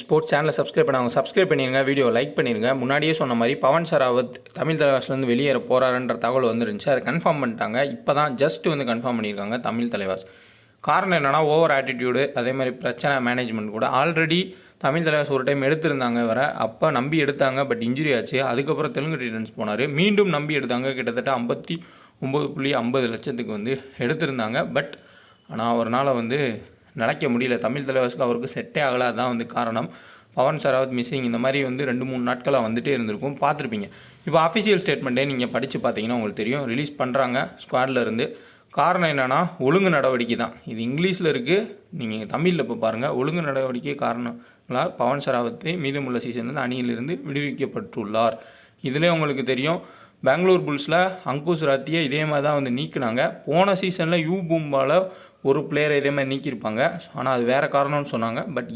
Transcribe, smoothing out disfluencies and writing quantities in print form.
Sports சேனலை subscribe பண்ணிடுங்க, video like பண்ணிடுங்க. முன்னாடியே சொன்ன மாதிரி பவன் ஷராவத் தமிழ் தலைவாஸ்லேருந்து வெளியேற போகிறாருன்ற தகவல் வந்துருந்துச்சு. அதை கன்ஃபார்ம் பண்ணிட்டாங்க. இப்போ தான் ஜஸ்ட் கன்ஃபார்ம் பண்ணியிருக்காங்க தமிழ் தலைவாஸ். காரணம் என்னென்னா ஓவர் ஆட்டிடியூடு, அதே மாதிரி பிரச்சனை மேனேஜ்மெண்ட் கூட. ஆல்ரெடி தமிழ் தலைவாஸ் ஒரு டைம் எடுத்திருந்தாங்க அப்போ நம்பி எடுத்தாங்க, பட் இன்ஜுரி ஆச்சு. அதுக்கப்புறம் தெலுங்கு டைட்டன்ஸ் போனார், மீண்டும் நம்பி எடுத்தாங்க. கிட்டத்தட்ட 59.50 லட்சத்துக்கு எடுத்திருந்தாங்க. பட் ஆனால் அவரால் நினைக்க முடியல. தமிழ் தலைவாஸ்க்கு அவருக்கு செட்டே ஆகலை. அதுதான் காரணம். பவன் ஷராவத் மிஸ்ஸிங் இந்த மாதிரி 2-3 நாட்களாக வந்துகிட்டே இருந்திருக்கும், பார்த்துருப்பீங்க. இப்போ அஃபிஷியல் ஸ்டேட்மெண்ட்டே நீங்கள் படித்து பார்த்தீங்கன்னா உங்களுக்கு தெரியும். ரிலீஸ் பண்ணுறாங்க ஸ்குவாடில் இருந்து. காரணம் என்னென்னா ஒழுங்கு நடவடிக்கை தான். இது இங்கிலீஷில் இருக்குது, நீங்கள் தமிழில் இப்போ பாருங்கள். ஒழுங்கு நடவடிக்கை காரணங்களால் பவன் ஷராவத்தை மீதமுள்ள சீசன் அணியிலிருந்து விடுவிக்கப்பட்டுள்ளார். இதிலே உங்களுக்கு தெரியும், பெங்களூர் புல்ஸில் அங்குஷ் ராத்தியை இதே மாதிரி தான் நீக்கினாங்க. போன சீசனில் யூ பூம்பாவில் ஒரு பிளேயரை இதே மாதிரி நீக்கியிருப்பாங்க. ஆனால் அது வேறு காரணம்னு சொன்னாங்க. பட்